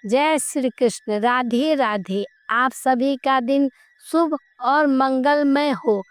जय श्री कृष्ण। राधे राधे। आप सभी का दिन शुभ और मंगलमय हो।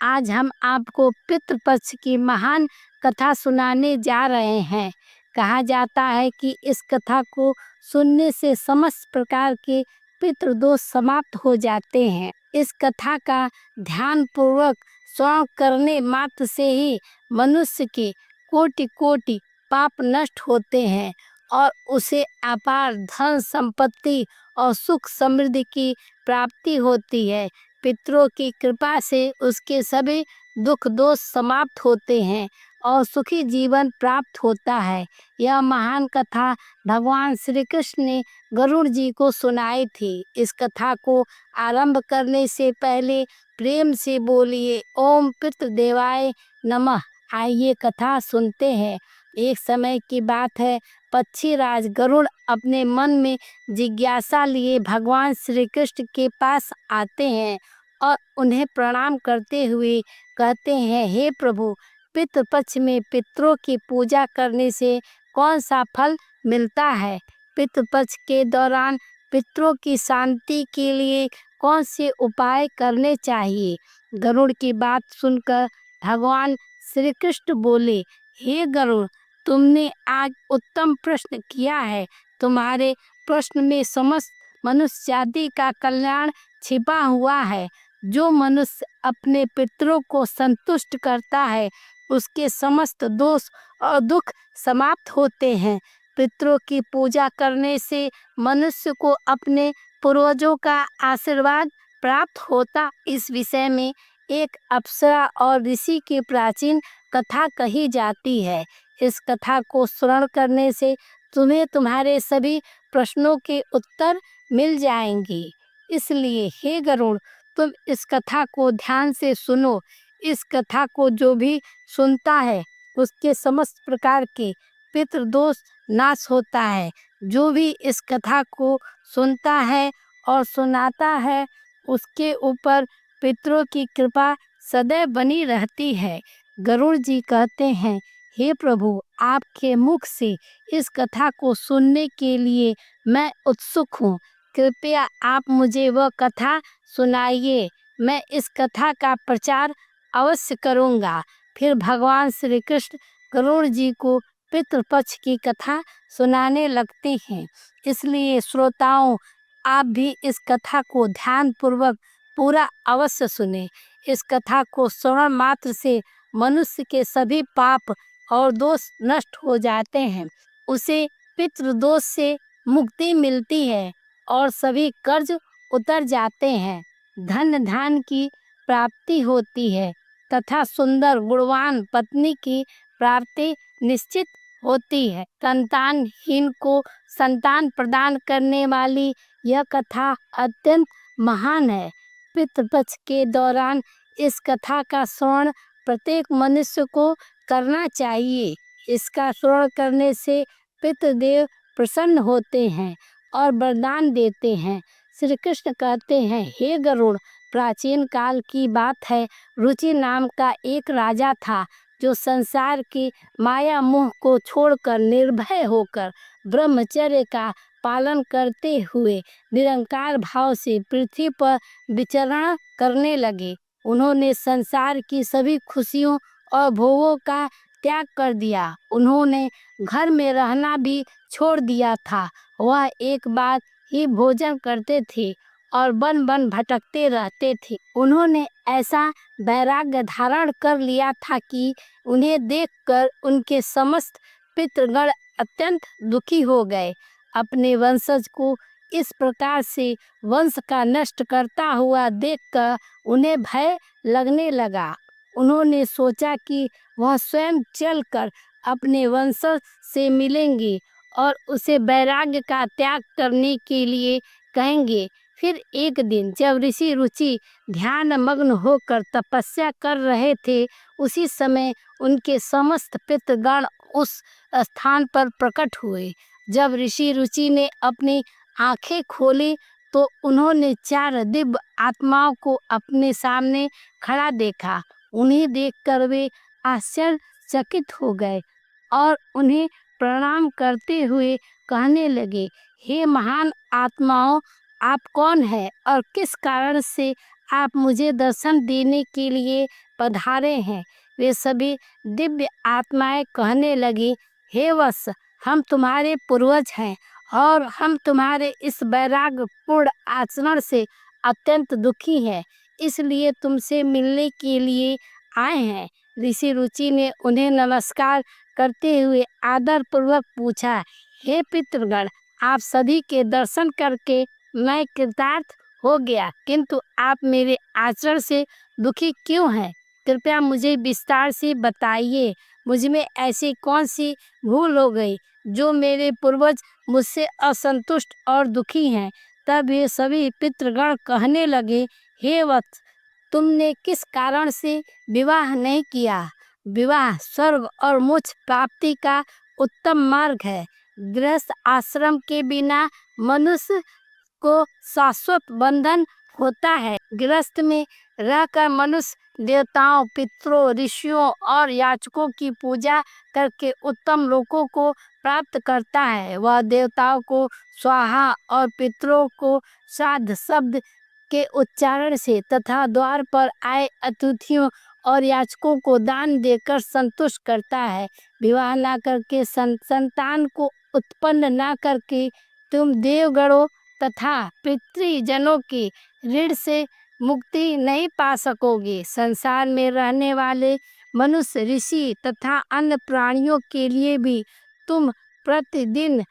आज हम आपको पितृपक्ष की महान कथा सुनाने जा रहे हैं। कहा जाता है कि इस कथा को सुनने से समस्त प्रकार के पितृदोष समाप्त हो जाते हैं। इस कथा का ध्यान पूर्वक श्रवण करने मात्र से ही मनुष्य के कोटि कोटि पाप नष्ट होते हैं और उसे अपार धन संपत्ति और सुख समृद्धि की प्राप्ति होती है। पितरों की कृपा से उसके सभी दुख दोष समाप्त होते हैं और सुखी जीवन प्राप्त होता है। यह महान कथा भगवान श्री कृष्ण ने गरुड़ जी को सुनाई थी। इस कथा को आरंभ करने से पहले प्रेम से बोलिए ओम पितृदेवाय नमः। आइए कथा सुनते हैं। एक समय की बात है, पक्षीराज गरुड़ अपने मन में जिज्ञासा लिए भगवान श्री कृष्ण के पास आते हैं और उन्हें प्रणाम करते हुए कहते हैं, हे प्रभु, पितृपक्ष में पितरों की पूजा करने से कौन सा फल मिलता है? पितृपक्ष के दौरान पितरों की शांति के लिए कौन से उपाय करने चाहिए? गरुड़ की बात सुनकर भगवान श्री कृष्ण बोले, हे गरुड़, तुमने आज उत्तम प्रश्न किया है। तुम्हारे प्रश्न में समस्त मनुष्य जाति का कल्याण छिपा हुआ है। जो मनुष्य अपने पितरों को संतुष्ट करता है उसके समस्त दोष और दुख समाप्त होते हैं। पितरों की पूजा करने से मनुष्य को अपने पूर्वजों का आशीर्वाद प्राप्त होता। इस विषय में एक अप्सरा और ऋषि की प्राचीन कथा कही जाती है। इस कथा को श्रवण करने से तुम्हें तुम्हारे सभी प्रश्नों के उत्तर मिल जाएंगे। इसलिए हे गरुड़, तुम इस कथा को ध्यान से सुनो। इस कथा को जो भी सुनता है उसके समस्त प्रकार के पितृदोष नाश होता है। जो भी इस कथा को सुनता है और सुनाता है उसके ऊपर पितरों की कृपा सदैव बनी रहती है। गरुड़ जी कहते हैं, हे प्रभु, आपके मुख से इस कथा को सुनने के लिए मैं उत्सुक हूँ। कृपया आप मुझे वह कथा सुनाइए। मैं इस कथा का प्रचार अवश्य करूँगा। फिर भगवान श्री कृष्ण गरुड़ जी को पितृपक्ष की कथा सुनाने लगते हैं। इसलिए श्रोताओं, आप भी इस कथा को ध्यान पूर्वक पूरा अवश्य सुने। इस कथा को श्रवण मात्र से मनुष्य के सभी पाप और दोष नष्ट हो जाते हैं। उसे पितृदोष से मुक्ति मिलती है और सभी कर्ज उतर जाते हैं। धन धान की प्राप्ति होती है तथा सुंदर गुणवान पत्नी की प्राप्ति निश्चित होती है। संतानहीन को संतान प्रदान करने वाली यह कथा अत्यंत महान है। पितृपक्ष के दौरान इस कथा का श्रवण प्रत्येक मनुष्य को करना चाहिए। इसका श्रवण करने से पितृदेव प्रसन्न होते हैं और वरदान देते हैं। श्री कृष्ण कहते हैं, हे गरुड़, प्राचीन काल की बात है, रुचि नाम का एक राजा था जो संसार की माया मोह को छोड़कर निर्भय होकर ब्रह्मचर्य का पालन करते हुए निरंकार भाव से पृथ्वी पर विचरण करने लगे। उन्होंने संसार की सभी खुशियों और भोगों का त्याग कर दिया। उन्होंने घर में रहना भी छोड़ दिया था। वह एक बार ही भोजन करते थे और वन वन भटकते रहते थे। उन्होंने ऐसा वैराग्य धारण कर लिया था कि उन्हें देखकर उनके समस्त पितृगण अत्यंत दुखी हो गए। अपने वंशज को इस प्रकार से वंश का नष्ट करता हुआ देखकर उन्हें भय लगने लगा। उन्होंने सोचा कि वह स्वयं चलकर अपने वंशज से मिलेंगे और उसे वैराग्य का त्याग करने के लिए कहेंगे। फिर एक दिन जब ऋषि रुचि ध्यान मग्न होकर तपस्या कर रहे थे, उसी समय उनके समस्त पितृगण उस स्थान पर प्रकट हुए। जब ऋषि रुचि ने अपनी आंखें खोली तो उन्होंने 4 दिव्य आत्माओं को अपने सामने खड़ा देखा। उन्हें देखकर वे आश्चर्यचकित हो गए और उन्हें प्रणाम करते हुए कहने लगे, हे महान आत्माओं, आप कौन हैं और किस कारण से आप मुझे दर्शन देने के लिए पधारे हैं। वे सभी दिव्य आत्माएं कहने लगी, हे वत्स, हम तुम्हारे पूर्वज हैं और हम तुम्हारे इस वैराग्यपूर्ण आचरण से अत्यंत दुखी हैं, इसलिए तुमसे मिलने के लिए आए हैं। ऋषि रुचि ने उन्हें नमस्कार करते हुए आदर पूर्वक पूछा, हे पितृगण, आप सभी के दर्शन करके मैं कृतार्थ हो गया, किंतु आप मेरे आचरण से दुखी क्यों हैं? कृपया मुझे विस्तार से बताइए। मुझ में ऐसी कौन सी भूल हो गई जो मेरे पूर्वज मुझसे असंतुष्ट और दुखी हैं। तब ये सभी पितृगण कहने लगे, हे वत्स, तुमने किस कारण से विवाह नहीं किया? विवाह स्वर्ग और मोक्ष प्राप्ति का उत्तम मार्ग है। गृहस्थ आश्रम के बिना मनुष्य को शाश्वत बंधन होता है। गृहस्थ में रहकर मनुष्य देवताओं, पितरों, ऋषियों और याचकों की पूजा करके उत्तम लोकों को प्राप्त करता है। वह देवताओं को स्वाहा और पितरों को साध शब्द के उच्चारण से तथा द्वार पर आए अतिथियों और याचकों को दान देकर संतुष्ट करता है। विवाह ना करके संतान को उत्पन्न ना करके तुम देवगणों तथा पितृजनों के ऋण से मुक्ति नहीं पा सकोगे। संसार में रहने वाले मनुष्य, ऋषि तथा अन्य प्राणियों के लिए भी तुम प्रतिदिन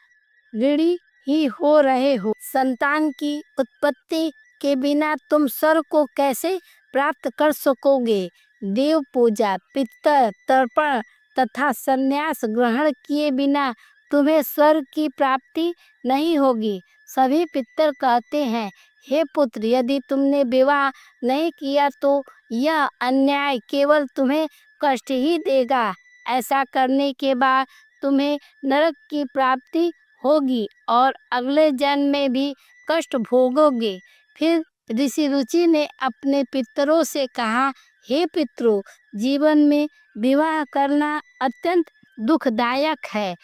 ऋणी ही हो रहे हो। संतान की उत्पत्ति के बिना तुम स्वर्ग को कैसे प्राप्त कर सकोगे? देव पूजा, पितर तर्पण तथा संन्यास ग्रहण किए बिना तुम्हें स्वर्ग की प्राप्ति नहीं होगी। सभी पितर कहते हैं, हे पुत्र, यदि तुमने विवाह नहीं किया तो यह अन्याय केवल तुम्हें कष्ट ही देगा। ऐसा करने के बाद तुम्हें नरक की प्राप्ति होगी और अगले जन्म में भी कष्ट भोगोगे। फिर ऋषि रुचि ने अपने पितरों से कहा, हे पितरों, जीवन में विवाह करना अत्यंत दुखदायक है।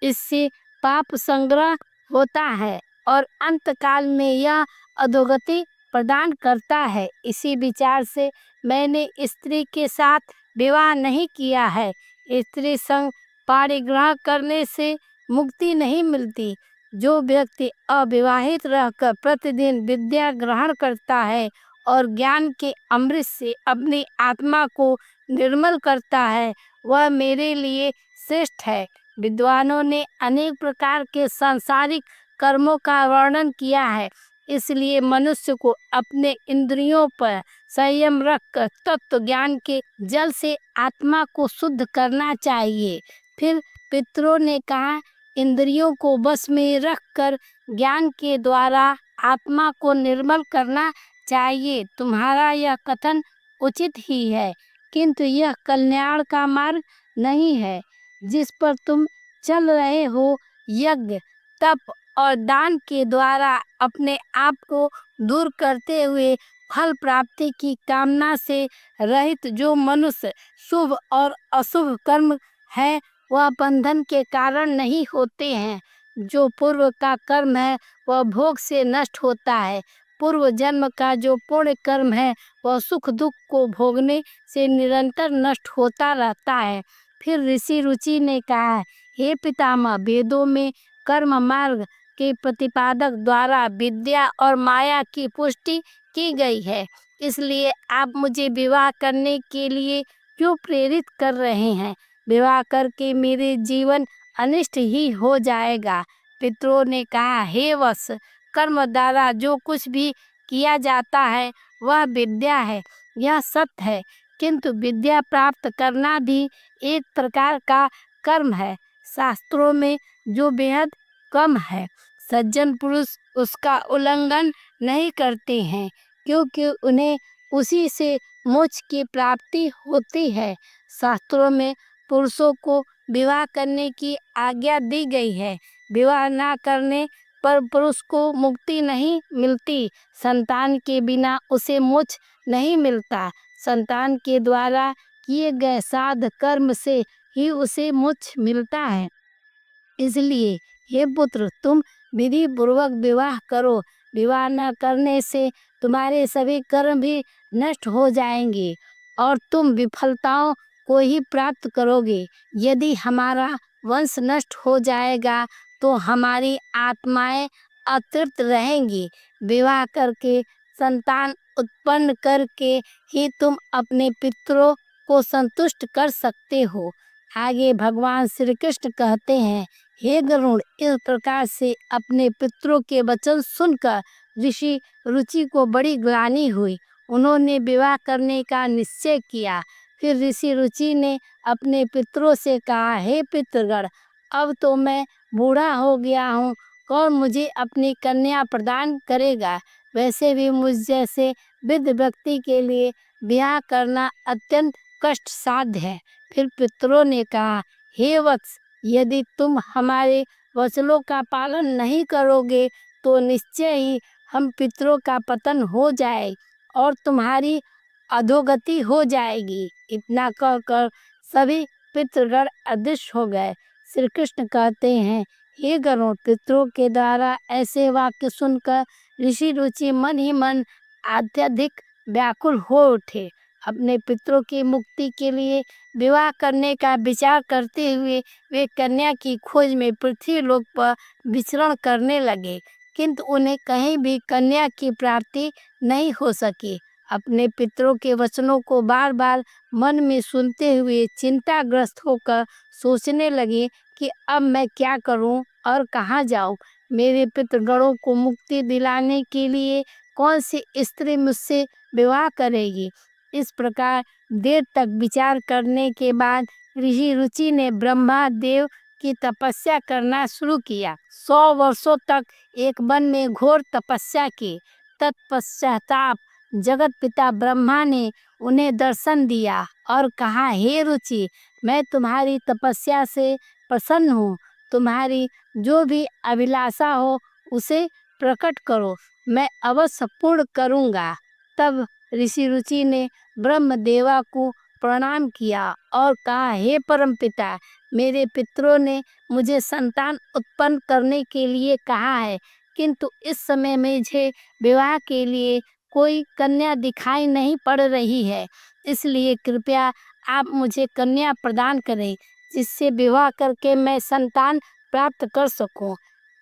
इससे पाप संग्रह होता है और अंतकाल में यह अधोगति प्रदान करता है। इसी विचार से मैंने स्त्री के साथ विवाह नहीं किया है। स्त्री संग पारिग्रह करने से मुक्ति नहीं मिलती। जो व्यक्ति अविवाहित रहकर प्रतिदिन विद्या ग्रहण करता है और ज्ञान के अमृत से अपनी आत्मा को निर्मल करता है, वह मेरे लिए श्रेष्ठ है। विद्वानों ने अनेक प्रकार के सांसारिक कर्मों का वर्णन किया है, इसलिए मनुष्य को अपने इंद्रियों पर संयम रखकर तत्व ज्ञान के जल से आत्मा को शुद्ध करना चाहिए। फिर पितरों ने कहा, इंद्रियों को बस में रखकर ज्ञान के द्वारा आत्मा को निर्मल करना चाहिए। तुम्हारा यह कथन उचित ही है, किंतु यह कल्याण का मार्ग नहीं है जिस पर तुम चल रहे हो। यज्ञ, तप और दान के द्वारा अपने आप को दूर करते हुए फल प्राप्ति की कामना से रहित जो मनुष्य शुभ और अशुभ कर्म है, वह बंधन के कारण नहीं होते हैं। जो पूर्व का कर्म है वह भोग से नष्ट होता है। पूर्व जन्म का जो पुण्य कर्म है वह सुख दुख को भोगने से निरंतर नष्ट होता रहता है। फिर ऋषि रुचि ने कहा, हे पितामह, वेदों में कर्म मार्ग के प्रतिपादक द्वारा विद्या और माया की पुष्टि की गई है, इसलिए आप मुझे विवाह करने के लिए क्यों प्रेरित कर रहे हैं? विवाह करके मेरे जीवन अनिष्ट ही हो जाएगा। पितरों ने कहा, हे वत्स, कर्म द्वारा जो कुछ भी किया जाता है वह विद्या है, यह सत्य है, किंतु विद्या प्राप्त करना भी एक प्रकार का कर्म है। शास्त्रों में जो बेहद कम है, सज्जन पुरुष उसका उल्लंघन नहीं करते हैं, क्योंकि उन्हें उसी से मोक्ष की प्राप्ति होती है। शास्त्रों में पुरुषों को विवाह करने की आज्ञा दी गई है। विवाह ना करने पर पुरुष को मुक्ति नहीं मिलती। संतान के बिना उसे मोक्ष नहीं मिलता। संतान के द्वारा किए गए साध कर्म से ही उसे मोक्ष मिलता है। इसलिए हे पुत्र, तुम विधि पूर्वक विवाह करो। विवाह न करने से तुम्हारे सभी कर्म भी नष्ट हो जाएंगे और तुम विफलताओं को ही प्राप्त करोगे। यदि हमारा वंश नष्ट हो जाएगा तो हमारी आत्माएं अतृप्त रहेंगी। विवाह करके संतान उत्पन्न करके ही तुम अपने पितरों को संतुष्ट कर सकते हो। आगे भगवान श्री कृष्ण कहते हैं, हे गरुड़, इस प्रकार से अपने पितरों के वचन सुनकर ऋषि रुचि को बड़ी ग्लानि हुई। उन्होंने विवाह करने का निश्चय किया। फिर ऋषि रुचि ने अपने पितरों से कहा, हे पितृगण, अब तो मैं बूढ़ा हो गया हूँ, कौन मुझे अपनी कन्या प्रदान करेगा? वैसे भी मुझ जैसे वृद्ध व्यक्ति के लिए ब्याह करना अत्यंत कष्ट साध्य है। फिर पितरों ने कहा, हे वत्स, यदि तुम हमारे वचनों का पालन नहीं करोगे तो निश्चय ही हम पितरों का पतन हो जाए और तुम्हारी अधोगति हो जाएगी। इतना कहकर सभी पितृगण अदृश्य हो गए। श्री कृष्ण कहते हैं, हे गरुड़, पितरों के द्वारा ऐसे वाक्य सुनकर ऋषि रुचि मन ही मन अत्यधिक व्याकुल हो उठे। अपने पितरों की मुक्ति के लिए विवाह करने का विचार करते हुए वे कन्या की खोज में पृथ्वी लोक पर विचरण करने लगे, किंतु उन्हें कहीं भी कन्या की प्राप्ति नहीं हो सकी। अपने पितरों के वचनों को बार बार मन में सुनते हुए चिंताग्रस्त होकर सोचने लगे कि अब मैं क्या करूं और कहाँ जाऊं। मेरे पितृगणों को मुक्ति दिलाने के लिए कौन सी स्त्री मुझसे विवाह करेगी? इस प्रकार देर तक विचार करने के बाद ऋषि रुचि ने ब्रह्मा देव की तपस्या करना शुरू किया। 100 वर्षों तक एक वन में घोर तपस्या की। तत्पश्चाताप जगत पिता ब्रह्मा ने उन्हें दर्शन दिया और कहा, हे रुचि, मैं तुम्हारी तपस्या से प्रसन्न हूँ। तुम्हारी जो भी अभिलाषा हो उसे प्रकट करो, मैं अवश्य पूर्ण करूँगा। तब ऋषि रुचि ने ब्रह्मदेवा को प्रणाम किया और कहा, हे परमपिता, मेरे पितरों ने मुझे संतान उत्पन्न करने के लिए कहा है, किंतु इस समय मुझे विवाह के लिए कोई कन्या दिखाई नहीं पड़ रही है। इसलिए कृपया आप मुझे कन्या प्रदान करें, जिससे विवाह करके मैं संतान प्राप्त कर सकूं।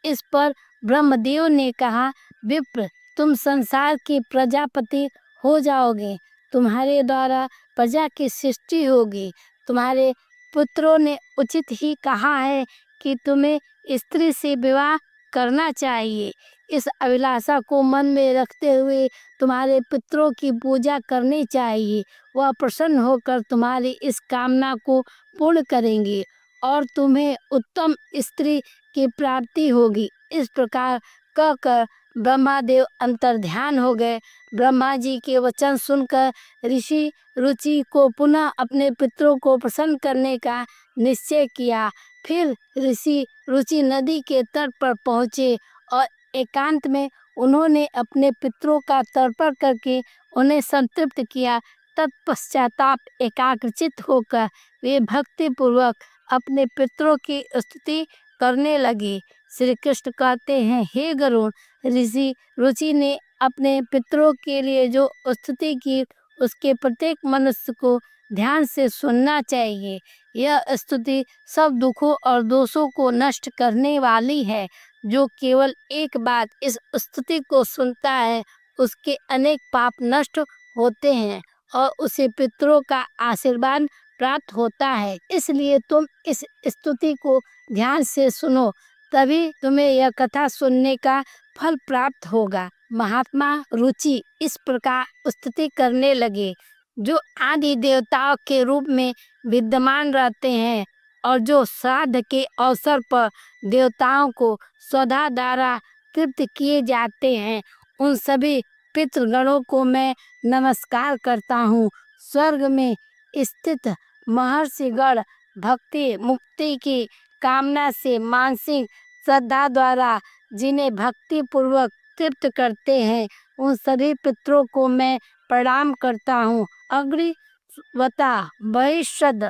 इस पर ब्रह्मदेव ने कहा, विप्र, तुम संसार की प्रजापति हो जाओगे। तुम्हारे द्वारा प्रजा की सृष्टि होगी। तुम्हारे पुत्रों ने उचित ही कहा है कि तुम्हें स्त्री से विवाह करना चाहिए। इस अभिलाषा को मन में रखते हुए तुम्हारे पितरों की पूजा करनी चाहिए। वह प्रसन्न होकर तुम्हारी इस कामना को पूर्ण करेंगे और तुम्हें उत्तम स्त्री की प्राप्ति होगी। इस प्रकार कहकर ब्रह्मादेव अंतर्ध्यान हो गए। ब्रह्मा जी के वचन सुनकर ऋषि रुचि को पुनः अपने पितरों को प्रसन्न करने का निश्चय किया। फिर ऋषि रुचि नदी के तट पर पहुँचे और एकांत में उन्होंने अपने पितरों का तर्पण करके उन्हें संतृप्त किया। तत्पश्चाताप एकाग्रचित होकर वे भक्ति पूर्वक अपने पितरों की स्तुति करने लगे। श्री कृष्ण कहते हैं, हे गरुड़, ऋषि रुचि ने अपने पितरों के लिए जो स्तुति की उसके प्रत्येक मनुष्य को ध्यान से सुनना चाहिए। यह स्तुति सब दुखों और दोषों को नष्ट करने वाली है। जो केवल एक बार इस स्तुति को सुनता है उसके अनेक पाप नष्ट होते हैं और उसे पितरों का आशीर्वाद प्राप्त होता है। इसलिए तुम इस स्तुति को ध्यान से सुनो, तभी तुम्हें यह कथा सुनने का फल प्राप्त होगा। महात्मा रुचि इस प्रकार स्तुति करने लगे, जो आदि देवताओं के रूप में विद्यमान रहते हैं और जो श्राद्ध के अवसर पर देवताओं को स्वधा द्वारा तृप्त किए जाते हैं, उन सभी पितृगणों को मैं नमस्कार करता हूँ। स्वर्ग में स्थित महर्षिगण भक्ति मुक्ति की कामना से मानसिक श्रद्धा द्वारा जिन्हें भक्ति पूर्वक तृप्त करते हैं, उन सभी पितरों को मैं प्रणाम करता हूँ। अग्निवता, बहिष्द,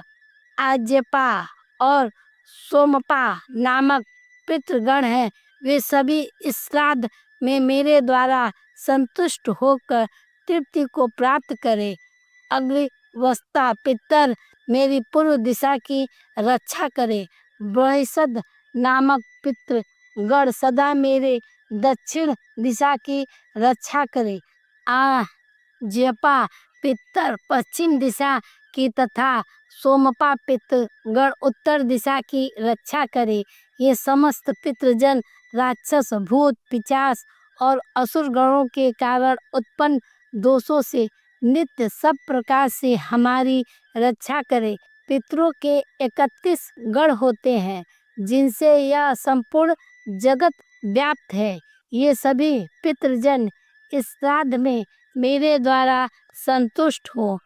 आज्यपा और सोमपा नामक पितृगण हैं, वे सभी इस श्राद्ध में मेरे द्वारा संतुष्ट होकर तृप्ति को प्राप्त करें। अग्निवस्ता पितर मेरी पूर्व दिशा की रक्षा करे। बृहस्पति नामक पितृगण सदा मेरे दक्षिण दिशा की रक्षा करे। जपा पितर पश्चिम दिशा की तथा सोमपा पितृगण उत्तर दिशा की रक्षा करे। ये समस्त पितृजन राक्षस, भूत, पिशाच और असुर गणों के कारण उत्पन्न दोषों से नित्य सब प्रकार से हमारी रक्षा करे। पितरों के 31 गण होते हैं जिनसे यह संपूर्ण जगत व्याप्त है। ये सभी पितृजन इस श्राद्ध में मेरे द्वारा संतुष्ट हो।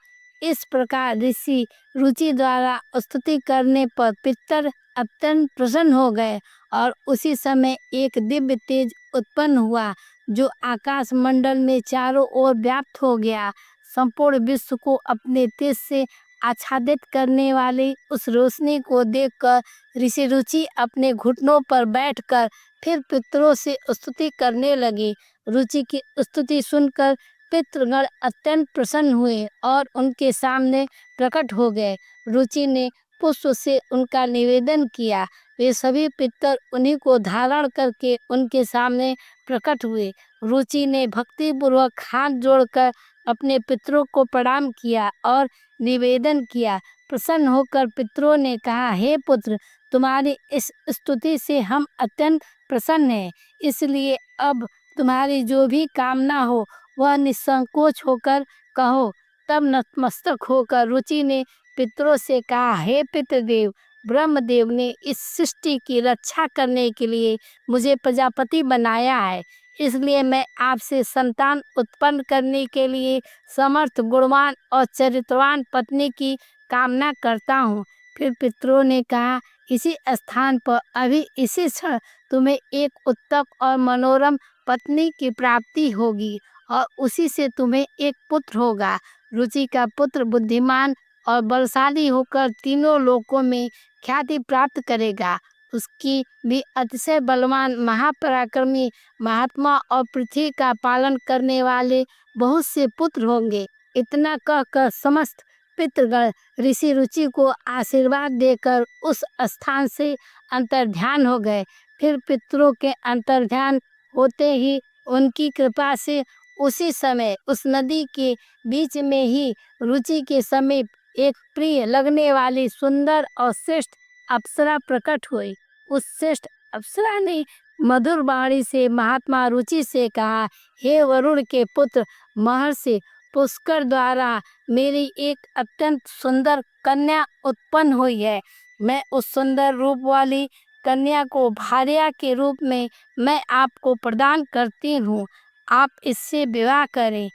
इस प्रकार ऋषि रुचि द्वारा स्तुति करने पर पितर अत्यंत प्रसन्न हो गए और उसी समय एक दिव्य तेज उत्पन्न हुआ जो आकाश मंडल में चारों ओर व्याप्त हो गया। संपूर्ण विश्व को अपने तेज से आच्छादित करने वाली उस रोशनी को देखकर ऋषि रुचि अपने घुटनों पर बैठकर फिर पितरों से स्तुति करने लगे। रुचि की स्तुति सुनकर पितृगण अत्यंत प्रसन्न हुए और उनके सामने प्रकट हो गए। रुचि ने पुष्प से उनका निवेदन किया। वे सभी पितर उन्हीं को धारण करके उनके सामने प्रकट हुए। रुचि ने भक्तिपूर्वक हाथ जोड़कर अपने पितरों को प्रणाम किया और निवेदन किया। प्रसन्न होकर पितरों ने कहा, हे पुत्र, तुम्हारी इस स्तुति से हम अत्यंत प्रसन्न हैं, इसलिए अब तुम्हारी जो भी कामना हो वह निसंकोच होकर कहो। तब नतमस्तक होकर रुचि ने पितरों से कहा, हे पितृदेव, ब्रह्मदेव ने इस सृष्टि की रक्षा करने के लिए मुझे प्रजापति बनाया है, इसलिए मैं आपसे संतान उत्पन्न करने के लिए समर्थ, गुणवान और चरित्रवान पत्नी की कामना करता हूँ। फिर पितरों ने कहा, इसी स्थान पर अभी इसी क्षण तुम्हें एक उत्तम और मनोरम पत्नी की प्राप्ति होगी और उसी से तुम्हें एक पुत्र होगा। रुचि का पुत्र बुद्धिमान और बलशाली होकर तीनों लोकों में ख्याति प्राप्त करेगा। उसकी भी अतिशय बलवान, महापराक्रमी, महात्मा और पृथ्वी का पालन करने वाले बहुत से पुत्र होंगे। इतना कहकर समस्त पितृगण ऋषि रुचि को आशीर्वाद देकर उस स्थान से अंतर्ध्यान हो गए। फिर पितरों के अंतर्ध्यान होते ही उनकी कृपा से उसी समय उस नदी के बीच में ही रुचि के समीप एक प्रिय लगने वाली सुंदर और श्रेष्ठ अप्सरा प्रकट हुई। उस श्रेष्ठ अप्सरा ने मधुर वाणी से महात्मा रुचि से कहा, हे वरुण के पुत्र महर्षि पुष्कर द्वारा मेरी एक अत्यंत सुंदर कन्या उत्पन्न हुई है। मैं उस सुंदर रूप वाली कन्या को भार्या के रूप में मैं आपको प्रदान करती हूँ। आप इससे विवाह करें।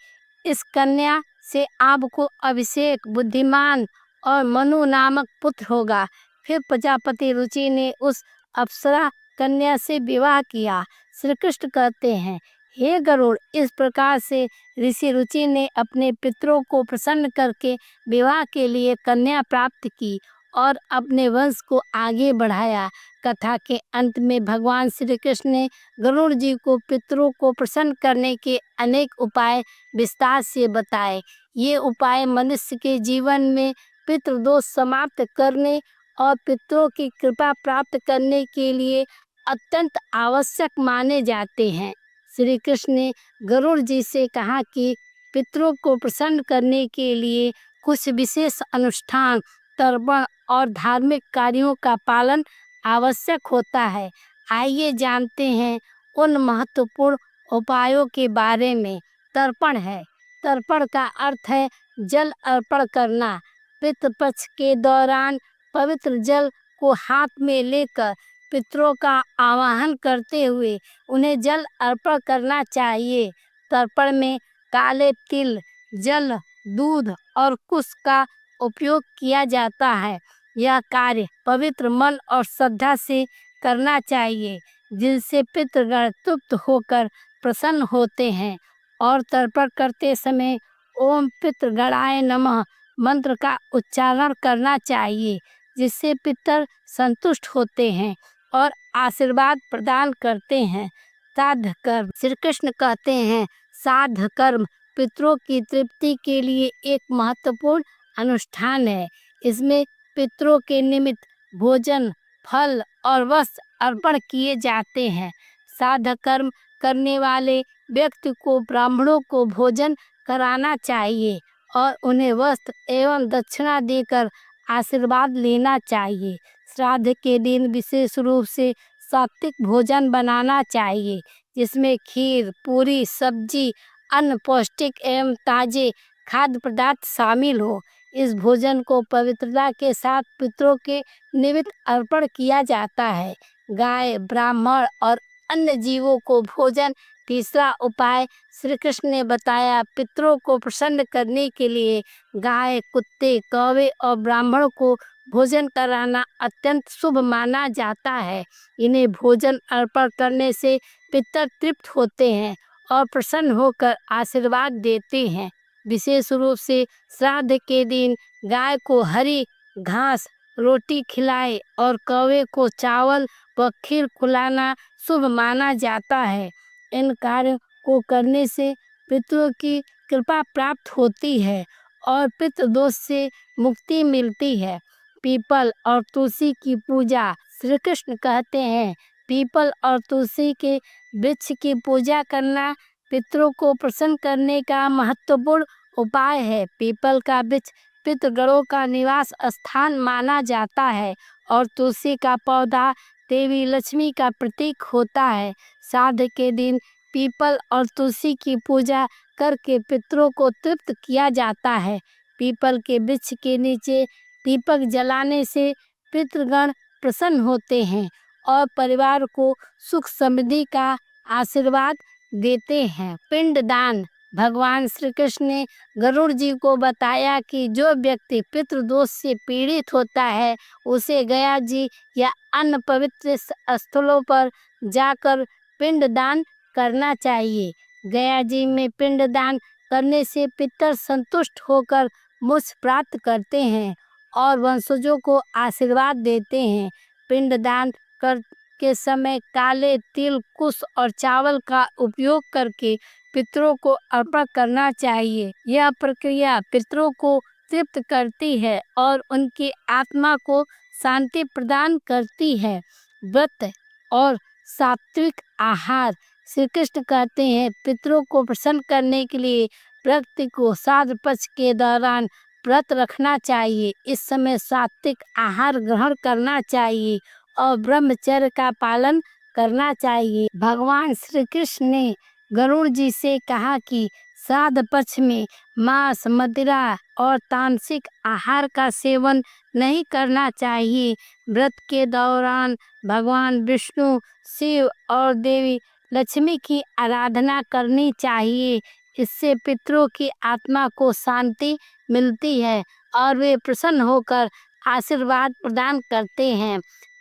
इस कन्या से आपको अभिषेक, बुद्धिमान और मनु नामक पुत्र होगा। फिर प्रजापति रुचि ने उस अप्सरा कन्या से विवाह किया। श्री कृष्ण कहते हैं, हे गरुड़, इस प्रकार से ऋषि रुचि ने अपने पितरों को प्रसन्न करके विवाह के लिए कन्या प्राप्त की और अपने वंश को आगे बढ़ाया। कथा के अंत में भगवान श्री कृष्ण ने गरुड़ जी को पितरों को प्रसन्न करने के अनेक उपाय विस्तार से बताए। ये उपाय मनुष्य के जीवन में पितृदोष समाप्त करने और पितरों की कृपा प्राप्त करने के लिए अत्यंत आवश्यक माने जाते हैं। श्री कृष्ण ने गरुड़ जी से कहा कि पितरों को प्रसन्न करने के लिए कुछ विशेष अनुष्ठान, तर्पण और धार्मिक कार्यों का पालन आवश्यक होता है। आइए जानते हैं उन महत्वपूर्ण उपायों के बारे में। तर्पण है। तर्पण का अर्थ है जल अर्पण करना। पितृपक्ष के दौरान पवित्र जल को हाथ में लेकर पितरों का आवाहन करते हुए उन्हें जल अर्पण करना चाहिए। तर्पण में काले तिल, जल, दूध और कुश का उपयोग किया जाता है। यह कार्य पवित्र मन और श्रद्धा से करना चाहिए, जिनसे पितृगण तृप्त होकर प्रसन्न होते हैं। और तर्पण करते समय ओम पितृगणाय नमः मंत्र का उच्चारण करना चाहिए। जिससे पितर संतुष्ट होते हैं और आशीर्वाद प्रदान करते हैं। श्राद्ध कर्म, श्री कृष्ण कहते हैं श्राद्ध कर्म पितरों की तृप्ति के लिए एक महत्वपूर्ण अनुष्ठान है। इसमें पितरों के निमित्त भोजन, फल और वस्त्र अर्पण किए जाते हैं। श्राद्ध कर्म करने वाले व्यक्ति को ब्राह्मणों को भोजन कराना चाहिए और उन्हें वस्त्र एवं दक्षिणा देकर आशीर्वाद लेना चाहिए। श्राद्ध के दिन विशेष रूप से सात्विक भोजन बनाना चाहिए, जिसमें खीर, पूरी, सब्जी, अन्न पौष्टिक एवं ताजे खाद्य पदार्थ शामिल हो। इस भोजन को पवित्रता के साथ पितरों के निमित्त अर्पण किया जाता है। गाय, ब्राह्मण और अन्य जीवों को भोजन। तीसरा उपाय श्री कृष्ण ने बताया पितरों को प्रसन्न करने के लिए गाय, कुत्ते, कौवे और ब्राह्मण को भोजन कराना अत्यंत शुभ माना जाता है। इन्हें भोजन अर्पण करने से पितर तृप्त होते हैं और प्रसन्न होकर आशीर्वाद देते हैं। विशेष रूप से श्राद्ध के दिन गाय को हरी घास, रोटी खिलाए और कौवे को चावल व खीर खिलाना शुभ माना जाता है। इन कार्यों को करने से पितरों की कृपा प्राप्त होती है और पितृदोष से मुक्ति मिलती है। पीपल और तुलसी की पूजा, श्री कृष्ण कहते हैं पीपल और तुलसी के वृक्ष की पूजा करना पितरों को प्रसन्न करने का महत्वपूर्ण उपाय है। पीपल का वृक्ष पितृगणों का निवास स्थान माना जाता है और तुलसी का पौधा देवी लक्ष्मी का प्रतीक होता है। श्राद्ध के दिन पीपल और तुलसी की पूजा करके पितरों को तृप्त किया जाता है। पीपल के वृक्ष के नीचे दीपक जलाने से पितृगण प्रसन्न होते हैं और परिवार को सुख समृद्धि का आशीर्वाद देते हैं। पिंडदान, भगवान श्री कृष्ण ने गरुड़ जी को बताया कि जो व्यक्ति पितृदोष से पीड़ित होता है उसे गया जी या अन्य पवित्र स्थलों पर जाकर पिंडदान करना चाहिए। गया जी में पिंडदान करने से पितर संतुष्ट होकर मोक्ष प्राप्त करते हैं और वंशजों को आशीर्वाद देते हैं। पिंडदान के समय काले तिल, कुश और चावल का उपयोग करके पितरों को अर्पण करना चाहिए। यह प्रक्रिया पितरों को तृप्त करती है और उनकी आत्मा को शांति प्रदान करती है। व्रत और सात्विक आहार, श्री कृष्ण कहते हैं पितरों को प्रसन्न करने के लिए व्यक्ति को श्राद्ध पक्ष के दौरान व्रत रखना चाहिए। इस समय सात्विक आहार ग्रहण करना चाहिए और ब्रह्मचर्य का पालन करना चाहिए। भगवान श्री कृष्ण ने गरुड़ जी से कहा कि श्राद्ध पक्ष में मांस, मदिरा और तामसिक आहार का सेवन नहीं करना चाहिए। व्रत के दौरान भगवान विष्णु, शिव और देवी लक्ष्मी की आराधना करनी चाहिए। इससे पितरों की आत्मा को शांति मिलती है और वे प्रसन्न होकर आशीर्वाद प्रदान करते हैं।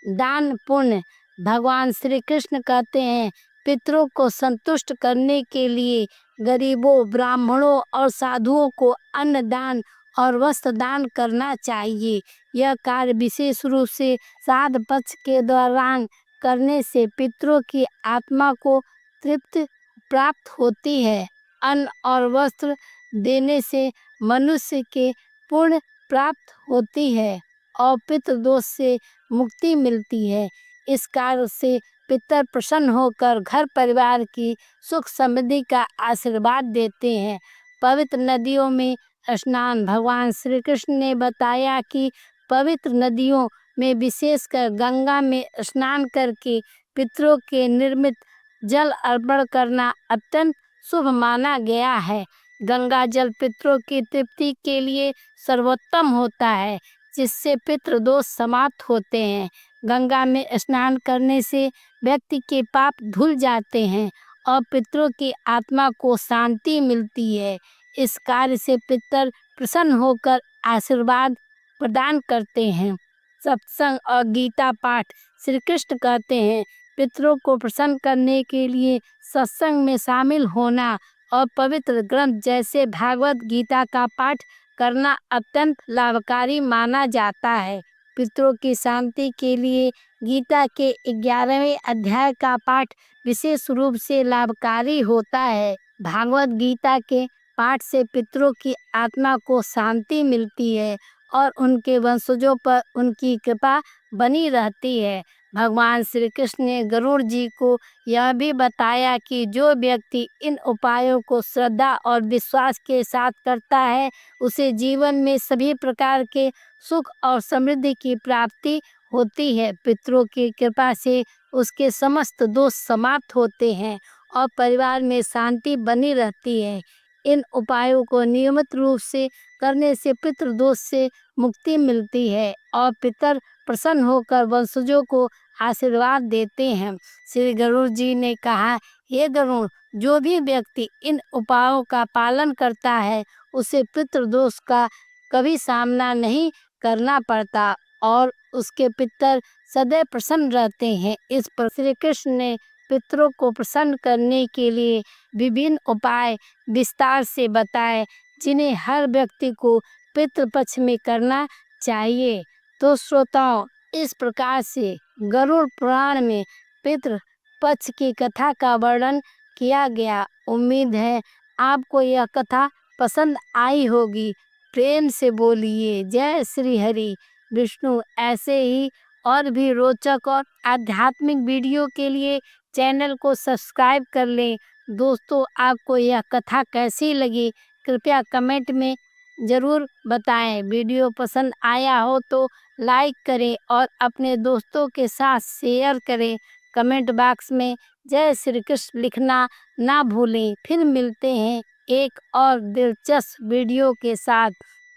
दान पुण्य, भगवान श्री कृष्ण कहते हैं पितरों को संतुष्ट करने के लिए गरीबों, ब्राह्मणों और साधुओं को अन्न दान और वस्त्र दान करना चाहिए। यह कार्य विशेष रूप से श्राद्ध पक्ष के दौरान करने से पितरों की आत्मा को तृप्ति प्राप्त होती है। अन्न और वस्त्र देने से मनुष्य के पुण्य प्राप्त होती है और पितृदोष से मुक्ति मिलती है। इस कार्य से पितर प्रसन्न होकर घर परिवार की सुख समृद्धि का आशीर्वाद देते हैं। पवित्र नदियों में स्नान, भगवान श्री कृष्ण ने बताया कि पवित्र नदियों में विशेषकर गंगा में स्नान करके पितरों के निर्मित जल अर्पण करना अत्यंत शुभ माना गया है। गंगा जल पितरों की तृप्ति के लिए सर्वोत्तम होता है, जिससे पितृदोष समाप्त होते हैं। गंगा में स्नान करने से व्यक्ति के पाप धुल जाते हैं और पितरों की आत्मा को शांति मिलती है। इस कार्य से पितर प्रसन्न होकर आशीर्वाद प्रदान करते हैं। सत्संग और गीता पाठ, श्री कृष्ण कहते हैं पितरों को प्रसन्न करने के लिए सत्संग में शामिल होना और पवित्र ग्रंथ जैसे भागवत गीता का पाठ करना अत्यंत लाभकारी माना जाता है। पितरों की शांति के लिए गीता के 11वें अध्याय का पाठ विशेष रूप से लाभकारी होता है। भागवत गीता के पाठ से पितरों की आत्मा को शांति मिलती है और उनके वंशजों पर उनकी कृपा बनी रहती है। भगवान श्री कृष्ण ने गरुड़ जी को यह भी बताया कि जो व्यक्ति इन उपायों को श्रद्धा और विश्वास के साथ करता है, उसे जीवन में सभी प्रकार के सुख और समृद्धि की प्राप्ति होती है। पितरों की कृपा से उसके समस्त दोष समाप्त होते हैं और परिवार में शांति बनी रहती है। इन उपायों को नियमित रूप से करने से पितृदोष से मुक्ति मिलती है और पितर प्रसन्न होकर वंशजों को आशीर्वाद देते हैं। श्री गरुड़ जी ने कहा, हे गरुड़, जो भी व्यक्ति इन उपायों का पालन करता है, उसे पितृदोष का कभी सामना नहीं करना पड़ता और उसके पितर सदैव प्रसन्न रहते हैं। इस पर श्री कृष्ण ने पितरों को प्रसन्न करने के लिए विभिन्न उपाय विस्तार से बताए, जिन्हें हर व्यक्ति को पितृपक्ष में करना चाहिए। तो श्रोताओं, इस प्रकार से गरुड़ पुराण में पितृ पक्ष की कथा का वर्णन किया गया। उम्मीद है आपको यह कथा पसंद आई होगी। प्रेम से बोलिए जय श्री हरि विष्णु। ऐसे ही और भी रोचक और आध्यात्मिक वीडियो के लिए चैनल को सब्सक्राइब कर लें। दोस्तों, आपको यह कथा कैसी लगी कृपया कमेंट में ज़रूर बताएं। वीडियो पसंद आया हो तो लाइक करें और अपने दोस्तों के साथ शेयर करें। कमेंट बॉक्स में जय श्री कृष्ण लिखना ना भूलें। फिर मिलते हैं एक और दिलचस्प वीडियो के साथ।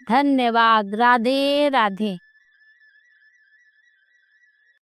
धन्यवाद। राधे राधे।